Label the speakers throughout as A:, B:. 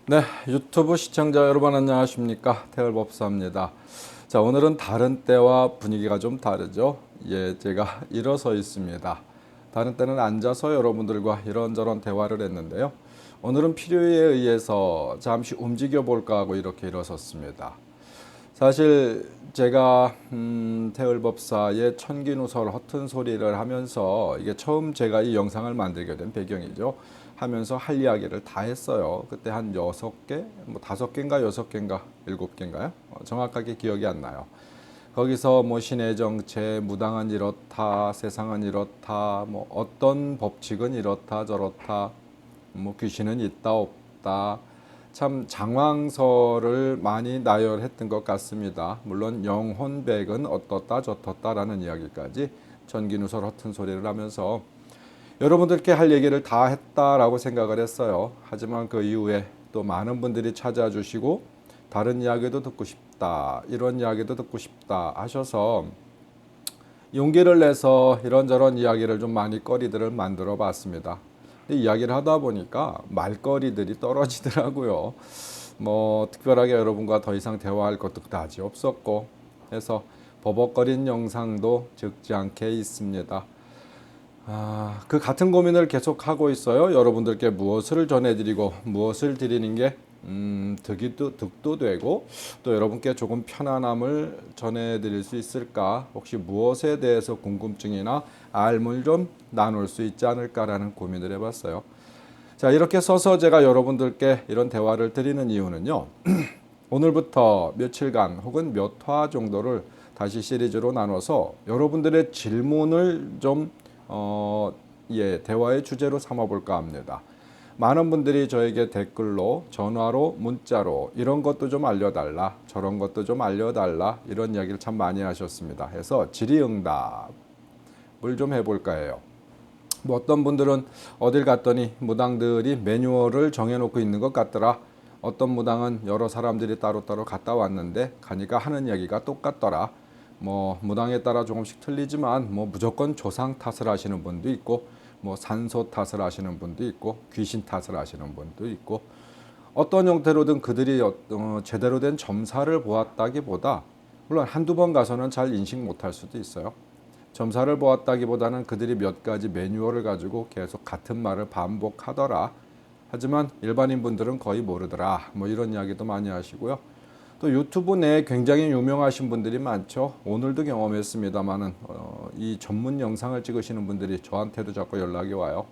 A: 네, 유튜브 시청자 여러분 안녕하십니까? 태을법사입니다. 자, 오늘은 다른 때와 분위기가 좀 다르죠? 예, 제가 일어서 있습니다. 다른 때는 앉아서 여러분들과 이런저런 대화를 했는데요. 오늘은 필요에 의해서 잠시 움직여 볼까 하고 이렇게 일어섰습니다. 사실 제가 태을법사의 천기누설 허튼 소리를 하면서 이게 처음 제가 이 영상을 만들게 된 배경이죠. 하면서 할 이야기를 다 했어요. 그때 한 6개, 뭐 5개인가 6개인가 7개인가요? 정확하게 기억이 안 나요. 거기서 뭐 신의 정체, 무당은 이렇다, 세상은 이렇다, 뭐 어떤 법칙은 이렇다 저렇다, 뭐 귀신은 있다 없다, 참 장황서를 많이 나열했던 것 같습니다. 물론 영혼백은 어떻다 저떻다라는 이야기까지 전기누설 허튼 소리를 하면서 여러분들께 할 얘기를 다 했다라고 생각을 했어요. 하지만 그 이후에 또 많은 분들이 찾아주시고 다른 이야기도 듣고 싶다, 이런 이야기도 듣고 싶다 하셔서 용기를 내서 이런저런 이야기를 좀 많이 거리들을 만들어 봤습니다. 이야기를 하다 보니까 말거리들이 떨어지더라고요. 뭐 특별하게 여러분과 더 이상 대화할 것도 그다지 없었고 해서 버벅거린 영상도 적지 않게 있습니다. 그 같은 고민을 계속 하고 있어요. 여러분들께 무엇을 전해드리고 무엇을 드리는 게 득도 되고 또 여러분께 조금 편안함을 전해드릴 수 있을까? 혹시 무엇에 대해서 궁금증이나 알물 좀 나눌 수 있지 않을까라는 고민을 해봤어요. 자, 이렇게 서서 제가 여러분들께 이런 대화를 드리는 이유는요. 오늘부터 며칠간 혹은 몇 화 정도를 다시 시리즈로 나눠서 여러분들의 질문을 좀 대화의 주제로 삼아볼까 합니다. 많은 분들이 저에게 댓글로, 전화로, 문자로 이런 것도 좀 알려달라, 저런 것도 좀 알려달라 이런 이야기를 참 많이 하셨습니다. 해서 질의응답을 좀 해볼까 해요. 뭐 어떤 분들은 어딜 갔더니 무당들이 매뉴얼을 정해놓고 있는 것 같더라. 어떤 무당은 여러 사람들이 따로따로 갔다 왔는데 가니까 하는 이야기가 똑같더라. 뭐 무당에 따라 조금씩 틀리지만 뭐 무조건 조상 탓을 하시는 분도 있고 뭐 산소 탓을 하시는 분도 있고 귀신 탓을 하시는 분도 있고 어떤 형태로든 그들이 제대로 된 점사를 보았다기보다 물론 한두 번 가서는 잘 인식 못할 수도 있어요. 점사를 보았다기보다는 그들이 몇 가지 매뉴얼을 가지고 계속 같은 말을 반복하더라. 하지만 일반인 분들은 거의 모르더라. 뭐 이런 이야기도 많이 하시고요. 또 유튜브 내에 굉장히 유명하신 분들이 많죠. 오늘도 경험했습니다만은 이 전문 영상을 찍으시는 분들이 저한테도 자꾸 연락이 와요.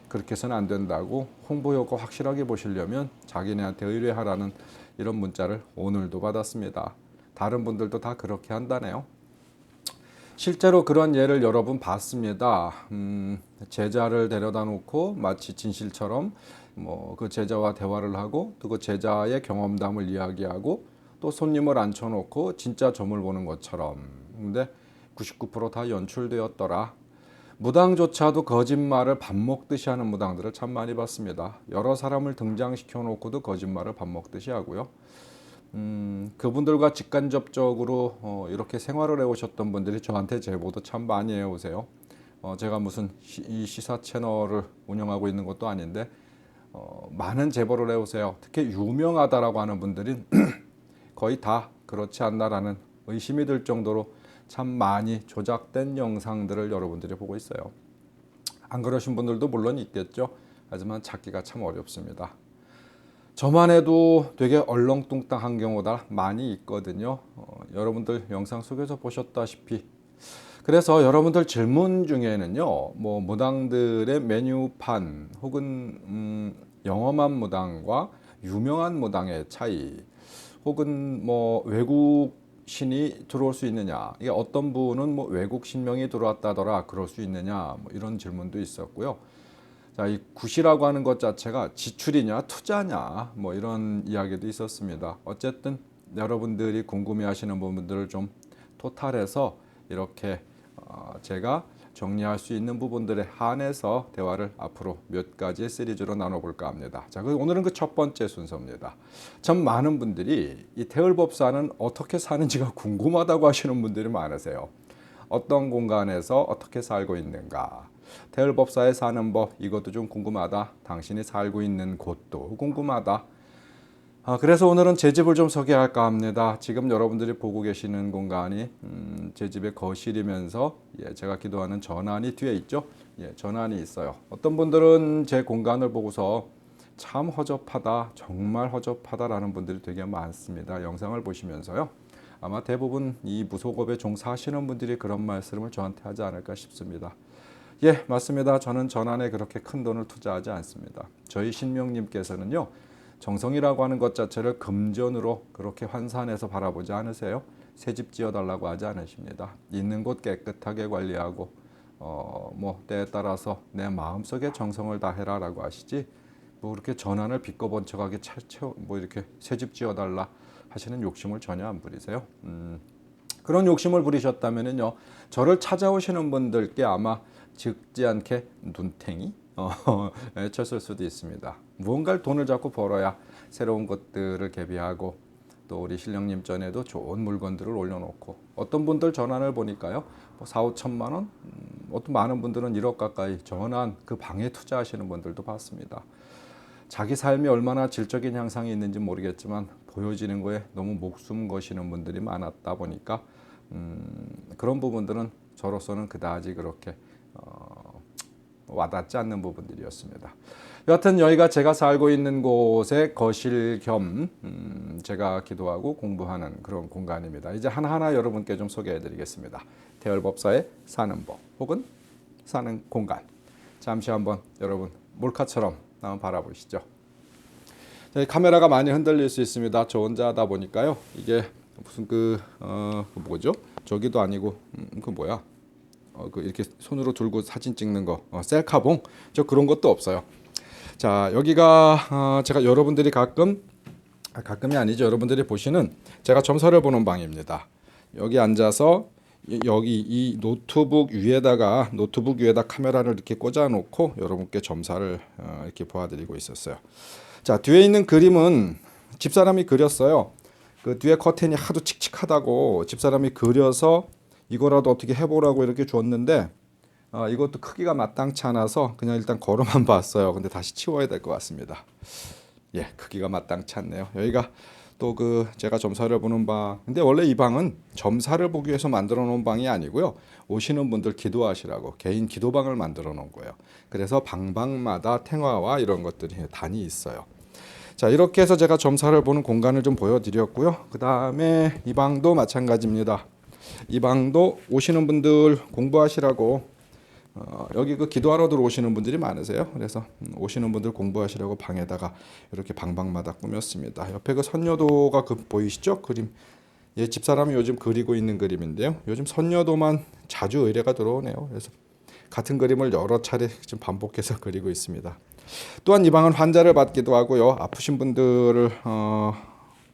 A: 그렇게 해서는 안 된다고 홍보 효과 확실하게 보시려면 자기네한테 의뢰하라는 이런 문자를 오늘도 받았습니다. 다른 분들도 다 그렇게 한다네요. 실제로 그런 예를 여러 번 봤습니다. 제자를 데려다 놓고 마치 진실처럼 뭐 그 제자와 대화를 하고 또 그 제자의 경험담을 이야기하고 또 손님을 앉혀놓고 진짜 점을 보는 것처럼. 근데 99%다 연출되었더라. 무당조차도 거짓말을 밥 먹듯이 하는 무당들을 참 많이 봤습니다. 여러 사람을 등장시켜 놓고도 거짓말을 밥 먹듯이 하고요. 그분들과 직간접적으로 이렇게 생활을 해오셨던 분들이 저한테 제보도 참 많이 해오세요. 제가 무슨 이 시사 채널을 운영하고 있는 것도 아닌데 많은 제보를 해오세요. 특히 유명하다라고 하는 분들은 거의 다 그렇지 않나라는 의심이 들 정도로 참 많이 조작된 영상들을 여러분들이 보고 있어요. 안 그러신 분들도 물론 있겠죠. 하지만 찾기가 참 어렵습니다. 저만 해도 되게 얼렁뚱땅한 경우가 많이 있거든요. 여러분들 영상 속에서 보셨다시피 그래서 여러분들 질문 중에는요, 뭐 무당들의 메뉴판 혹은 영험한 무당과 유명한 무당의 차이, 혹은 뭐 외국 신이 들어올 수 있느냐, 이게 어떤 분은 뭐 외국 신명이 들어왔다더라, 그럴 수 있느냐, 뭐 이런 질문도 있었고요. 자, 이 굿이라고 하는 것 자체가 지출이냐 투자냐 뭐 이런 이야기도 있었습니다. 어쨌든 여러분들이 궁금해하시는 부분들을 좀 토탈해서 이렇게 제가 정리할 수 있는 부분들에 한해서 대화를 앞으로 몇 가지 시리즈로 나눠볼까 합니다. 자, 오늘은 그 첫 번째 순서입니다. 참 많은 분들이 이 태을법사는 어떻게 사는지가 궁금하다고 하시는 분들이 많으세요. 어떤 공간에서 어떻게 살고 있는가, 태을법사에 사는 법 이것도 좀 궁금하다, 당신이 살고 있는 곳도 궁금하다, 그래서 오늘은 제 집을 좀 소개할까 합니다. 지금 여러분들이 보고 계시는 공간이 제 집의 거실이면서 제가 기도하는 전환이 뒤에 있죠. 전환이 있어요. 어떤 분들은 제 공간을 보고서 참 허접하다, 정말 허접하다라는 분들이 되게 많습니다. 영상을 보시면서요. 아마 대부분 이 무속업에 종사하시는 분들이 그런 말씀을 저한테 하지 않을까 싶습니다. 예, 맞습니다. 저는 전환에 그렇게 큰 돈을 투자하지 않습니다. 저희 신명님께서는요, 정성이라고 하는 것 자체를 금전으로 그렇게 환산해서 바라보지 않으세요. 새 집 지어달라고 하지 않으십니다. 있는 곳 깨끗하게 관리하고 뭐 때에 따라서 내 마음속에 정성을 다해라라고 하시지, 뭐 그렇게 전환을 비꺼번쩍하게 뭐 이렇게 새 집 지어달라 하시는 욕심을 전혀 안 부리세요. 그런 욕심을 부리셨다면은요, 저를 찾아오시는 분들께 아마 적지 않게 눈탱이 쳤을 수도 있습니다. 무언가를 돈을 자꾸 벌어야 새로운 것들을 개비하고, 또 우리 신령님 전에도 좋은 물건들을 올려놓고, 어떤 분들 전환을 보니까요, 뭐 4, 5천만 원, 어떤 많은 분들은 1억 가까이 전환 그 방에 투자하시는 분들도 봤습니다. 자기 삶이 얼마나 질적인 향상이 있는지 모르겠지만 보여지는 거에 너무 목숨 거시는 분들이 많았다 보니까 그런 부분들은 저로서는 그다지 그렇게 와닿지 않는 부분들이었습니다. 여하튼 여기가 제가 살고 있는 곳의 거실 겸 제가 기도하고 공부하는 그런 공간입니다. 이제 하나하나 여러분께 좀 소개해 드리겠습니다. 대열법사의 사는 법 혹은 사는 공간. 잠시 한번 여러분 몰카처럼 한번 바라보시죠. 카메라가 많이 흔들릴 수 있습니다. 저 혼자 하다 보니까요. 이게 무슨 뭐죠? 저기도 아니고 그 뭐야? 그 이렇게 손으로 들고 사진 찍는 거 셀카봉 저 그런 것도 없어요. 자, 여기가 제가 여러분들이 가끔이 아니죠. 여러분들이 보시는 제가 점사를 보는 방입니다. 여기 앉아서 여기 이 노트북 위에다 카메라를 이렇게 꽂아놓고 여러분께 점사를 이렇게 보여드리고 있었어요. 자, 뒤에 있는 그림은 집사람이 그렸어요. 그 뒤에 커튼이 하도 칙칙하다고 집사람이 그려서 이거라도 어떻게 해보라고 이렇게 줬는데 이것도 크기가 마땅치 않아서 그냥 일단 걸어만 봤어요. 근데 다시 치워야 될 것 같습니다. 예, 크기가 마땅치 않네요. 여기가 또 제가 점사를 보는 방. 근데 원래 이 방은 점사를 보기 위해서 만들어 놓은 방이 아니고요. 오시는 분들 기도하시라고 개인 기도방을 만들어 놓은 거예요. 그래서 방마다 탱화와 이런 것들이 단이 있어요. 자, 이렇게 해서 제가 점사를 보는 공간을 좀 보여드렸고요. 그 다음에 이 방도 마찬가지입니다. 이 방도 오시는 분들 공부하시라고 여기 기도하러 들어오시는 분들이 많으세요. 그래서 오시는 분들 공부하시라고 방에다가 이렇게 방마다 꾸몄습니다. 옆에 선녀도가 보이시죠? 그림. 예, 집사람이 요즘 그리고 있는 그림인데요. 요즘 선녀도만 자주 의뢰가 들어오네요. 그래서 같은 그림을 여러 차례 지금 반복해서 그리고 있습니다. 또한 이 방은 환자를 받기도 하고요. 아프신 분들을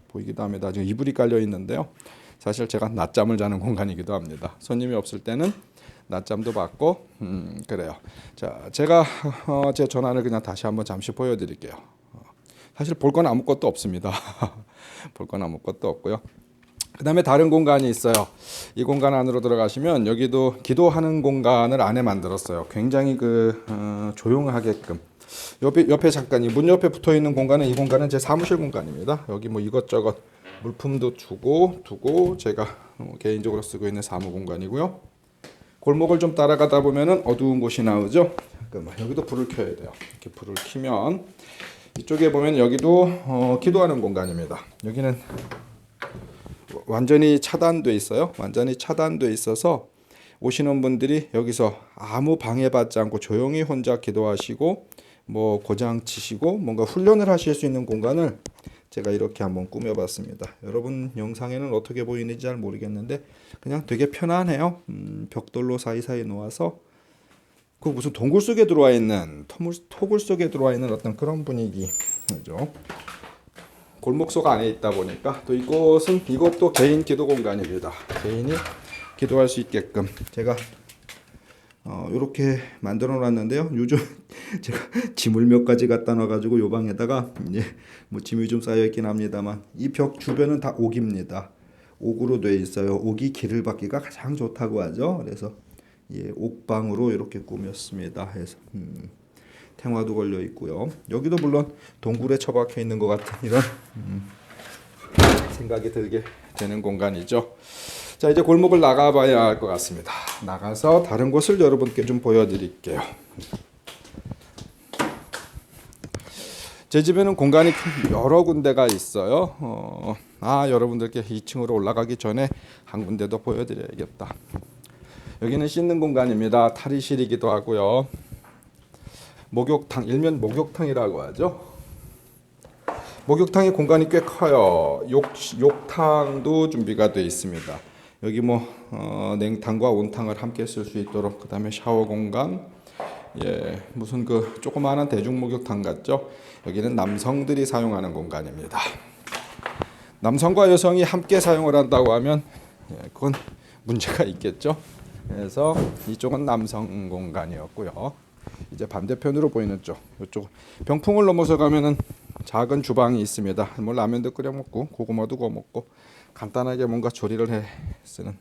A: 보이기도 합니다. 지금 이불이 깔려 있는데요. 사실 제가 낮잠을 자는 공간이기도 합니다. 손님이 없을 때는 낮잠도 받고 그래요. 자, 제가 제 전환을 그냥 다시 한번 잠시 보여드릴게요. 사실 볼 건 아무것도 없습니다. 볼 건 아무것도 없고요. 그 다음에 다른 공간이 있어요. 이 공간 안으로 들어가시면 여기도 기도하는 공간을 안에 만들었어요. 굉장히 조용하게끔. 옆에 잠깐 이 문 옆에 붙어 있는 공간은 이 공간은 제 사무실 공간입니다. 여기 뭐 이것저것 물품도 두고 제가 개인적으로 쓰고 있는 사무 공간이고요. 골목을 좀 따라가다 보면은 어두운 곳이 나오죠. 잠깐만, 여기도 불을 켜야 돼요. 이렇게 불을 켜면 이쪽에 보면 여기도 기도하는 공간입니다. 여기는 완전히 차단돼 있어요. 완전히 차단돼 있어서 오시는 분들이 여기서 아무 방해받지 않고 조용히 혼자 기도하시고 뭐 고장 치시고 뭔가 훈련을 하실 수 있는 공간을 제가 이렇게 한번 꾸며봤습니다. 여러분 영상에는 어떻게 보이는지 잘 모르겠는데 그냥 되게 편안해요. 벽돌로 사이사이 놓아서 무슨 동굴 속에 들어와 있는 토굴 속에 들어와 있는 어떤 그런 분위기죠. 골목속 안에 있다 보니까 또 이것도 개인 기도 공간입니다. 개인이 기도할 수 있게끔 제가 이렇게 만들어 놨는데요. 요즘 제가 짐을 몇 가지 갖다 놔가지고 요 방에다가 뭐 짐이 좀 쌓여 있긴 합니다만 이 벽 주변은 다 옥입니다. 옥으로 돼 있어요. 옥이 길을 받기가 가장 좋다고 하죠. 그래서 옥방으로 이렇게 꾸몄습니다. 해서 탱화도 걸려 있고요. 여기도 물론 동굴에 처박혀 있는 것 같은 이런 생각이 들게 되는 공간이죠. 자, 이제 골목을 나가봐야 할 것 같습니다. 나가서 다른 곳을 여러분께 좀 보여드릴게요. 제 집에는 공간이 여러 군데가 있어요. 여러분들께 2층으로 올라가기 전에 한 군데 더 보여드려야겠다. 여기는 씻는 공간입니다. 탈의실이기도 하고요. 목욕탕, 일면 목욕탕이라고 하죠. 목욕탕의 공간이 꽤 커요. 욕탕도 준비가 되어 있습니다. 여기 냉탕과 온탕을 함께 쓸 수 있도록, 그 다음에 샤워 공간, 무슨 그 조그마한 대중 목욕탕 같죠. 여기는 남성들이 사용하는 공간입니다. 남성과 여성이 함께 사용을 한다고 하면 그건 문제가 있겠죠. 그래서 이쪽은 남성 공간이었고요. 이제 반대편으로 보이는 이쪽 병풍을 넘어서 가면은 작은 주방이 있습니다. 라면도 끓여 먹고 고구마도 구워 먹고 간단하게 뭔가 조리를 해 쓰는,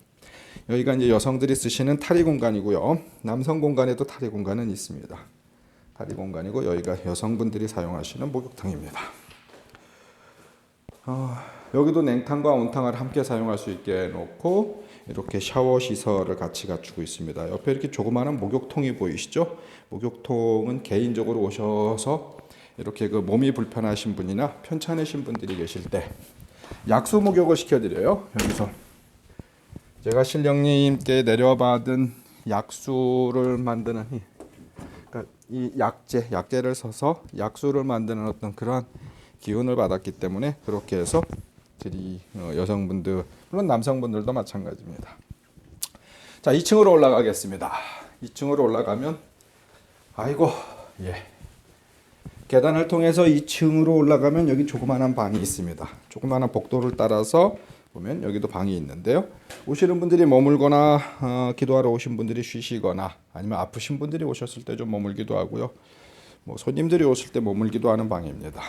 A: 여기가 이제 여성들이 쓰시는 탈의 공간이고요. 남성 공간에도 탈의 공간은 있습니다. 탈의 공간이고 여기가 여성분들이 사용하시는 목욕탕입니다. 여기도 냉탕과 온탕을 함께 사용할 수 있게 해놓고 이렇게 샤워 시설을 같이 갖추고 있습니다. 옆에 이렇게 조그마한 목욕통이 보이시죠? 목욕통은 개인적으로 오셔서 이렇게 그 몸이 불편하신 분이나 편찮으신 분들이 계실 때 약수 목욕을 시켜드려요. 여기서 제가 신령님께 내려받은 약수를 만드는 이 약재를 써서 약수를 만드는 어떤 그러한 기운을 받았기 때문에 그렇게 해서 여성분들 물론 남성분들도 마찬가지입니다. 자, 2층으로 올라가겠습니다. 2층으로 올라가면 계단을 통해서 2층으로 올라가면 여기 조그마한 방이 있습니다. 조그마한 복도를 따라서 보면 여기도 방이 있는데요. 오시는 분들이 머물거나 기도하러 오신 분들이 쉬시거나 아니면 아프신 분들이 오셨을 때 좀 머물기도 하고요. 손님들이 오실 때 머물기도 하는 방입니다.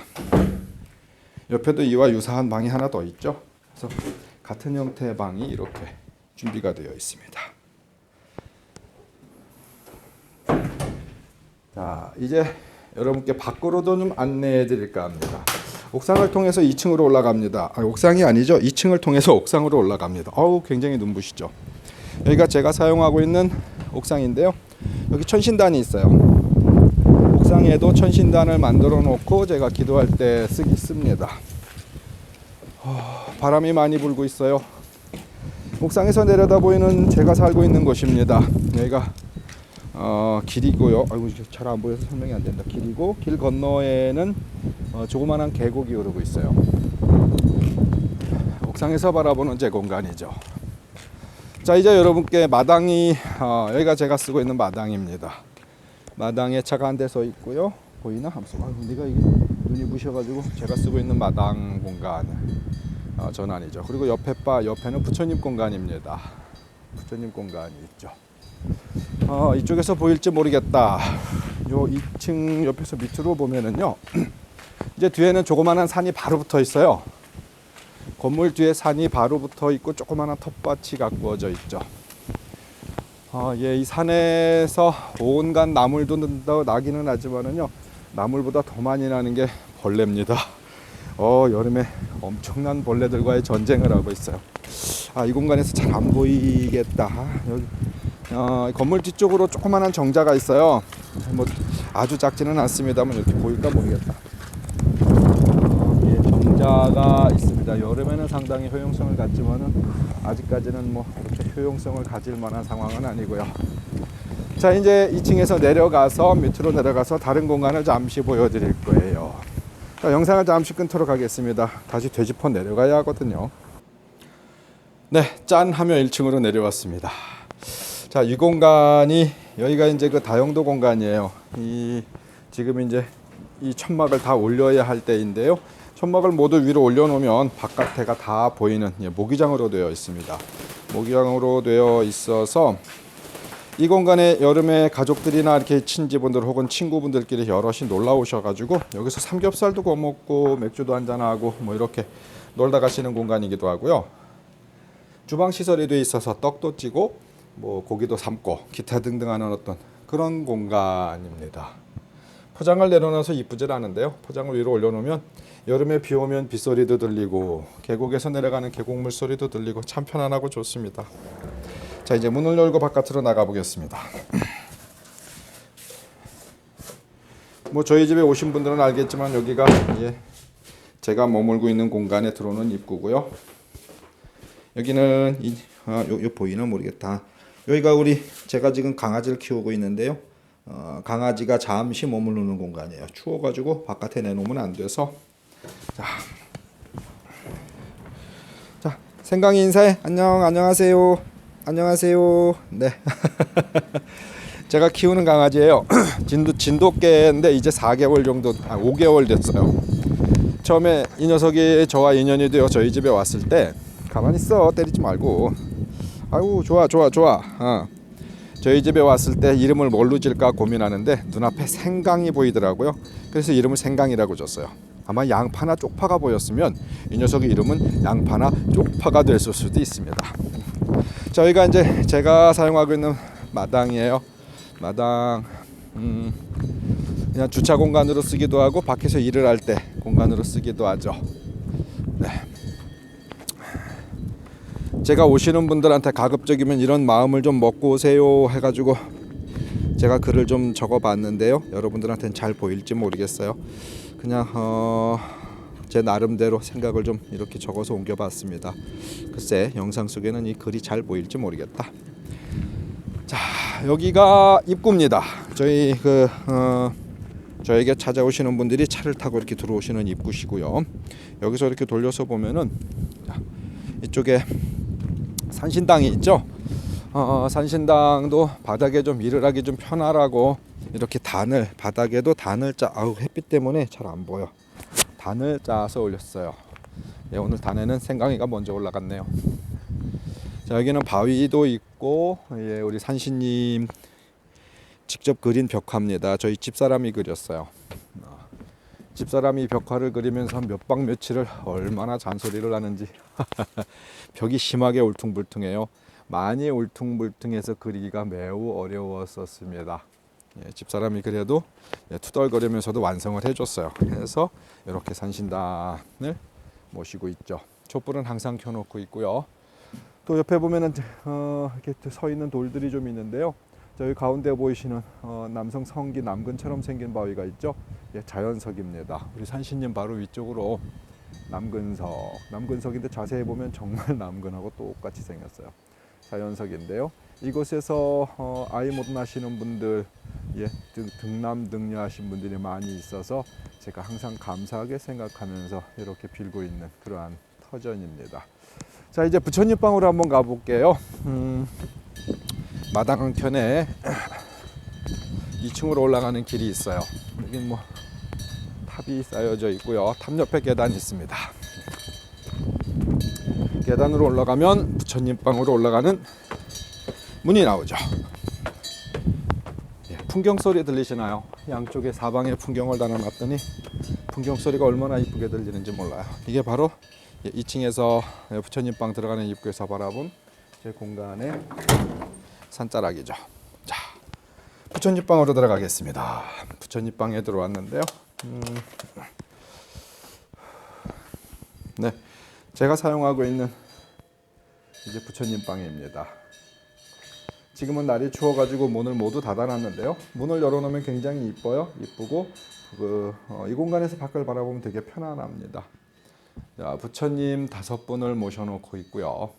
A: 옆에도 이와 유사한 방이 하나 더 있죠. 그래서 같은 형태의 방이 이렇게 준비가 되어 있습니다. 자, 이제 여러분께 밖으로도 좀 안내해 드릴까 합니다. 옥상을 통해서 2층으로 올라갑니다. 옥상이 아니죠. 2층을 통해서 옥상으로 올라갑니다. 굉장히 눈부시죠. 여기가 제가 사용하고 있는 옥상인데요. 여기 천신단이 있어요. 옥상에도 천신단을 만들어 놓고 제가 기도할 때 씁니다. 바람이 많이 불고 있어요. 옥상에서 내려다 보이는 제가 살고 있는 곳입니다. 여기가 길이고요. 잘 안 보여서 설명이 안 된다. 길이고 길 건너에는 조그만한 계곡이 흐르고 있어요. 옥상에서 바라보는 제 공간이죠. 자, 이제 여러분께 마당이 여기가 제가 쓰고 있는 마당입니다. 마당에 차가 한 대 서 있고요. 보이나? 네가 이게 눈이 부셔가지고 제가 쓰고 있는 마당 공간 전환이죠. 그리고 옆에는 부처님 공간입니다. 부처님 공간이 있죠. 이쪽에서 보일지 모르겠다. 요 2층 옆에서 밑으로 보면은요. 이제 뒤에는 조그마한 산이 바로 붙어 있어요. 건물 뒤에 산이 바로 붙어 있고 조그마한 텃밭이 가꾸어져 있죠. 이 산에서 온갖 나물도 나기는 하지만은요. 나물보다 더 많이 나는 게 벌레입니다. 여름에 엄청난 벌레들과의 전쟁을 하고 있어요. 이 공간에서 잘 안 보이겠다. 여기 건물 뒤쪽으로 조그마한 정자가 있어요. 아주 작지는 않습니다만 이렇게 보일까 모르겠다. 정자가 있습니다. 여름에는 상당히 효용성을 갖지만은 아직까지는 그렇게 효용성을 가질 만한 상황은 아니고요. 자, 이제 2층에서 내려가서 밑으로 내려가서 다른 공간을 잠시 보여드릴 거예요. 자, 영상을 잠시 끊도록 하겠습니다. 다시 되짚어 내려가야 하거든요. 네, 짠 하며 1층으로 내려왔습니다. 자, 이 공간이 여기가 이제 그 다용도 공간이에요. 지금 이제 이 천막을 다 올려야 할 때인데요. 천막을 모두 위로 올려놓으면 바깥에가 다 보이는 모기장으로 되어 있습니다. 모기장으로 되어 있어서 이 공간에 여름에 가족들이나 이렇게 친지분들 혹은 친구분들끼리 여럿이 놀러 오셔가지고 여기서 삼겹살도 구워 먹고 맥주도 한잔하고 이렇게 놀다 가시는 공간이기도 하고요. 주방 시설이 되어 있어서 떡도 찌고 고기도 삶고 기타 등등 하는 어떤 그런 공간입니다. 포장을 내려놔서 이쁘질 않은데요. 포장을 위로 올려놓으면 여름에 비 오면 빗소리도 들리고 계곡에서 내려가는 계곡물 소리도 들리고 참 편안하고 좋습니다. 자, 이제 문을 열고 바깥으로 나가 보겠습니다. 뭐 저희 집에 오신 분들은 알겠지만 여기가 제가 머물고 있는 공간에 들어오는 입구고요. 여기는 요 보이나 모르겠다. 여기가 제가 지금 강아지를 키우고 있는데요. 강아지가 잠시 머무르는 공간이에요. 추워가지고 바깥에 내놓으면 안 돼서. 자, 생강이 인사해. 안녕하세요. 안녕하세요. 네. 제가 키우는 강아지예요. 진돗개인데 이제 4개월 정도, 5개월 됐어요. 처음에 이 녀석이 저와 인연이 되어 저희 집에 왔을 때 가만히 있어, 때리지 말고. 아유, 좋아. 저희 집에 왔을 때 이름을 뭘로 질까 고민하는데 눈앞에 생강이 보이더라고요. 그래서 이름을 생강이라고 줬어요. 아마 양파나 쪽파가 보였으면 이 녀석의 이름은 양파나 쪽파가 됐을 수도 있습니다. 저희가 이제 제가 사용하고 있는 마당이에요. 마당 그냥 주차 공간으로 쓰기도 하고 밖에서 일을 할 때 공간으로 쓰기도 하죠. 네. 제가 오시는 분들한테 가급적이면 이런 마음을 좀 먹고 오세요 해가지고 제가 글을 좀 적어봤는데요. 여러분들한테는 잘 보일지 모르겠어요. 그냥 제 나름대로 생각을 좀 이렇게 적어서 옮겨봤습니다. 글쎄 영상 속에는 이 글이 잘 보일지 모르겠다. 자, 여기가 입구입니다. 저에게 찾아오시는 분들이 차를 타고 이렇게 들어오시는 입구시고요. 여기서 이렇게 돌려서 보면은 이쪽에 산신당이 있죠. 산신당도 바닥에 좀 일을 하기 좀 편하라고 이렇게 바닥에도 단을 햇빛 때문에 잘 안 보여. 단을 짜서 올렸어요. 오늘 단에는 생강이가 먼저 올라갔네요. 자, 여기는 바위도 있고 우리 산신님 직접 그린 벽화입니다. 저희 집사람이 그렸어요. 집사람이 벽화를 그리면서 몇 박 며칠을 얼마나 잔소리를 하는지 벽이 심하게 울퉁불퉁해요. 많이 울퉁불퉁해서 그리기가 매우 어려웠었습니다. 집사람이 그래도 투덜거리면서도 완성을 해줬어요. 그래서 이렇게 산신당을 모시고 있죠. 촛불은 항상 켜놓고 있고요. 또 옆에 보면은 이렇게 서 있는 돌들이 좀 있는데요. 저희 가운데 보이시는 남성 성기 남근처럼 생긴 바위가 있죠. 자연석입니다. 우리 산신님 바로 위쪽으로 남근석인데 자세히 보면 정말 남근하고 똑같이 생겼어요. 자연석인데요. 이곳에서 아이 못 낳으시는 분들, 등남 등녀하신 분들이 많이 있어서 제가 항상 감사하게 생각하면서 이렇게 빌고 있는 그러한 터전입니다. 자, 이제 부처님 방으로 한번 가볼게요. 마당 한켠에 2층으로 올라가는 길이 있어요. 여기 뭐 탑이 쌓여져 있고요. 탑 옆에 계단이 있습니다. 계단으로 올라가면 부처님 방으로 올라가는 문이 나오죠. 풍경 소리 들리시나요? 양쪽에 사방에 풍경을 달아놨더니 풍경 소리가 얼마나 이쁘게 들리는지 몰라요. 이게 바로 2층에서 부처님 방 들어가는 입구에서 바라본 제 공간의 산자락이죠. 자, 부처님 방으로 들어가겠습니다. 부처님 방에 들어왔는데요. 네, 제가 사용하고 있는 이제 부처님 방입니다. 지금은 날이 추워가지고 문을 모두 닫아놨는데요. 문을 열어놓으면 굉장히 이쁘고 이 공간에서 밖을 바라보면 되게 편안합니다. 자, 부처님 5분을 모셔놓고 있고요.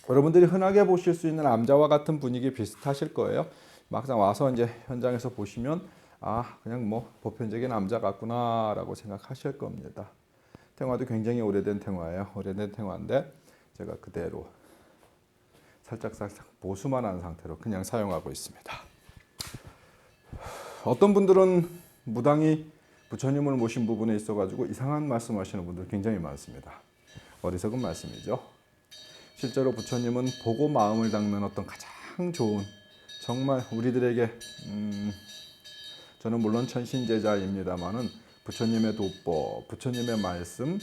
A: 여러분들이 흔하게 보실 수 있는 암자와 같은 분위기 비슷하실 거예요. 막상 와서 이제 현장에서 보시면 그냥 뭐 보편적인 암자 같구나라고 생각하실 겁니다. 탱화도 굉장히 오래된 탱화예요. 오래된 탱화인데 제가 그대로 살짝 보수만 한 상태로 그냥 사용하고 있습니다. 어떤 분들은 무당이 부처님을 모신 부분에 있어가지고 이상한 말씀하시는 분들 굉장히 많습니다. 어리석은 말씀이죠. 실제로 부처님은 보고 마음을 닦는 어떤 가장 좋은, 정말 우리들에게 저는 물론 천신제자입니다만은 부처님의 도법, 부처님의 말씀,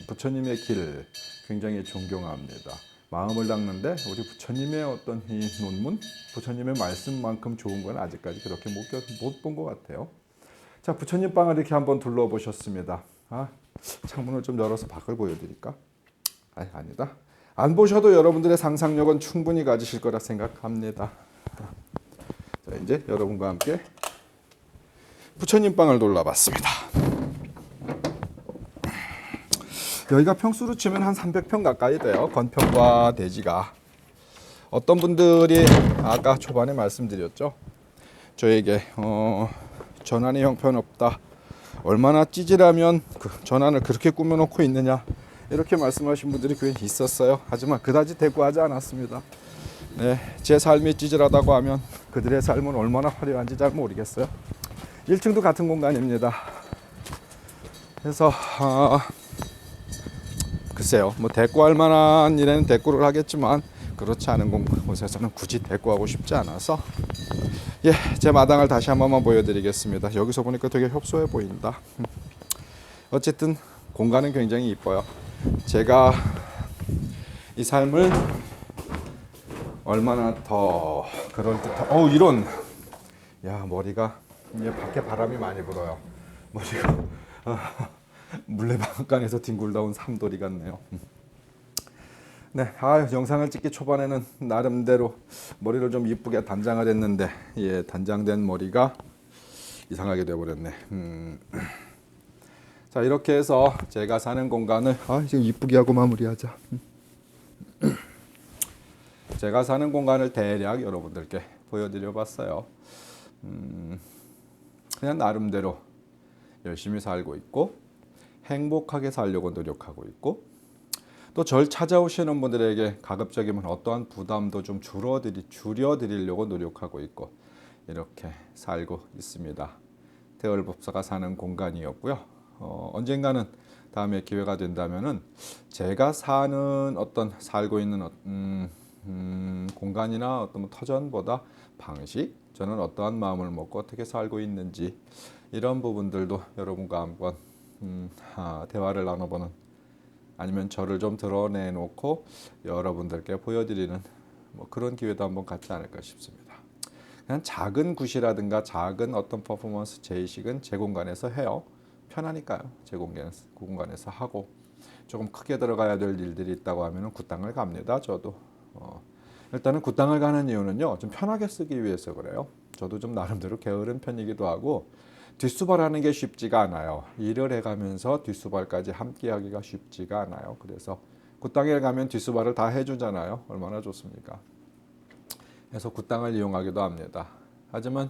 A: 부처님의 길 굉장히 존경합니다. 마음을 닦는데 우리 부처님의 어떤 이 논문, 부처님의 말씀만큼 좋은 건 아직까지 그렇게 못 본 것 같아요. 자, 부처님 방을 이렇게 한번 둘러보셨습니다. 창문을 좀 열어서 밖을 보여드릴까? 아니다. 안 보셔도 여러분들의 상상력은 충분히 가지실 거라 생각합니다. 자, 이제 여러분과 함께 부처님 방을 둘러봤습니다. 여기가 평수로 치면 한 300평 가까이 돼요. 건평과 대지가. 어떤 분들이 아까 초반에 말씀드렸죠. 저에게 전환의 형편없다. 얼마나 찌질하면 그 전환을 그렇게 꾸며놓고 있느냐. 이렇게 말씀하신 분들이 꽤 있었어요. 하지만 그다지 대꾸하지 않았습니다. 네, 제 삶이 찌질하다고 하면 그들의 삶은 얼마나 화려한지 잘 모르겠어요. 1층도 같은 공간입니다. 그래서 글쎄요, 뭐 대꾸할 만한 일에는 대꾸를 하겠지만 그렇지 않은 곳에서는 굳이 대꾸하고 싶지 않아서 제 마당을 다시 한 번만 보여드리겠습니다. 여기서 보니까 되게 협소해 보인다. 어쨌든 공간은 굉장히 이뻐요. 제가 이 삶을 얼마나 더 그럴듯한 이런 머리가 밖에 바람이 많이 불어요. 머리가 물레방앗간에서 뒹굴다 온 삼돌이 같네요. 네, 영상을 찍기 초반에는 나름대로 머리를 좀 이쁘게 단장을 했는데 단장된 머리가 이상하게 되어버렸네. 자, 이렇게 해서 제가 사는 공간을 지금 이쁘게 하고 마무리하자. 제가 사는 공간을 대략 여러분들께 보여드려 봤어요. 그냥 나름대로 열심히 살고 있고 행복하게 살려고 노력하고 있고 또 절 찾아오시는 분들에게 가급적이면 어떠한 부담도 좀 줄여드리려고 노력하고 있고 이렇게 살고 있습니다. 태월법사가 사는 공간이었고요. 언젠가는 다음에 기회가 된다면은 제가 살고 있는 공간이나 어떤 터전보다 방식, 저는 어떠한 마음을 먹고 어떻게 살고 있는지 이런 부분들도 여러분과 한번 대화를 나눠보는 아니면 저를 좀 드러내놓고 여러분들께 보여드리는 그런 기회도 한번 갖지 않을까 싶습니다. 그냥 작은 굿이라든가 작은 어떤 퍼포먼스 제의식은 제 공간에서 해요. 편하니까요. 제 공간에서 하고 조금 크게 들어가야 될 일들이 있다고 하면 굿땅을 갑니다. 저도 일단은 굿땅을 가는 이유는요. 좀 편하게 쓰기 위해서 그래요. 저도 좀 나름대로 게으른 편이기도 하고 뒷수발하는 게 쉽지가 않아요. 일을 해가면서 뒷수발까지 함께 하기가 쉽지가 않아요. 그래서 굿땅에 가면 뒷수발을 다 해주잖아요. 얼마나 좋습니까? 그래서 굿땅을 이용하기도 합니다. 하지만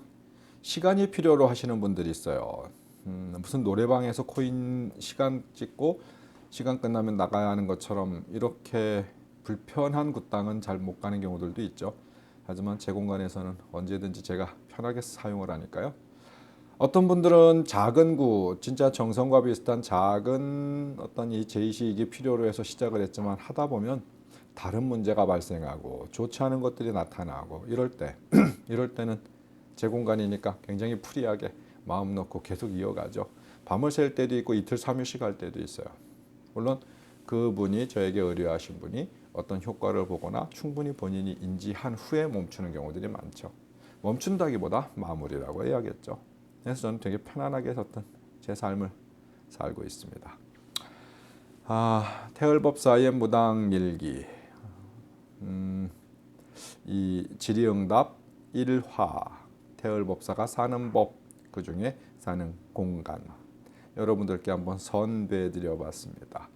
A: 시간이 필요로 하시는 분들이 있어요. 무슨 노래방에서 코인 시간 찍고 시간 끝나면 나가야 하는 것처럼 이렇게 불편한 굿땅은 잘 못 가는 경우들도 있죠. 하지만 제 공간에서는 언제든지 제가 편하게 사용을 하니까요. 어떤 분들은 작은 진짜 정성과 비슷한 작은 어떤 이 제의식이 필요로 해서 시작을 했지만 하다 보면 다른 문제가 발생하고 좋지 않은 것들이 나타나고 이럴 때는 제 공간이니까 굉장히 프리하게 마음 놓고 계속 이어가죠. 밤을 샐 때도 있고 이틀 3일씩 할 때도 있어요. 물론 그분이 저에게 의뢰하신 분이 어떤 효과를 보거나 충분히 본인이 인지한 후에 멈추는 경우들이 많죠. 멈춘다기보다 마무리라고 해야겠죠. 그래서 저는 되게 편안하게 제 삶을 살고 있습니다. 태월법사의 무당일기 이 질의응답 1화 태월법사가 사는 법 그중에 사는 공간 여러분들께 한번 선배드려 봤습니다.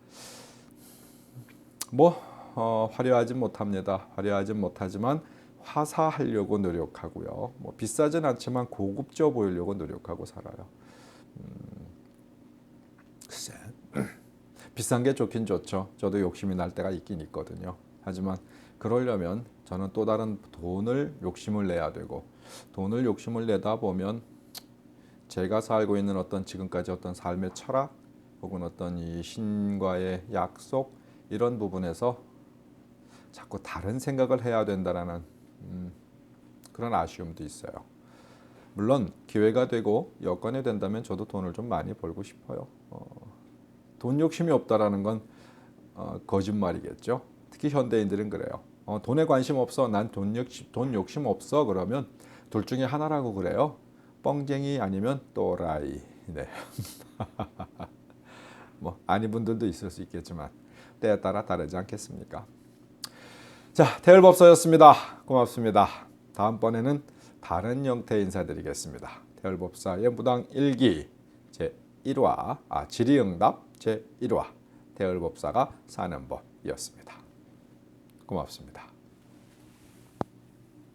A: 화려하진 못합니다. 화려하진 못하지만 화사하려고 노력하고요. 비싸진 않지만 고급져 보이려고 노력하고 살아요. 글쎄, 비싼 게 좋긴 좋죠. 저도 욕심이 날 때가 있긴 있거든요. 하지만 그러려면 저는 또 다른 욕심을 내야 되고 돈을 욕심을 내다 보면 제가 살고 있는 지금까지 어떤 삶의 철학 혹은 어떤 이 신과의 약속 이런 부분에서 자꾸 다른 생각을 해야 된다라는 그런 아쉬움도 있어요. 물론 기회가 되고 여건이 된다면 저도 돈을 좀 많이 벌고 싶어요. 돈 욕심이 없다라는 건 거짓말이겠죠. 특히 현대인들은 그래요. 돈에 관심 없어. 난 돈 욕심 없어. 그러면 둘 중에 하나라고 그래요. 뻥쟁이 아니면 또라이. 네. 뭐 아닌 분들도 있을 수 있겠지만 때에 따라 다르지 않겠습니까? 자, 태을법사였습니다. 고맙습니다. 다음번에는 다른 형태의 인사드리겠습니다. 태을법사의 무당 일기 제1화, 질의응답 제1화 태을법사가 사는 법이었습니다. 고맙습니다.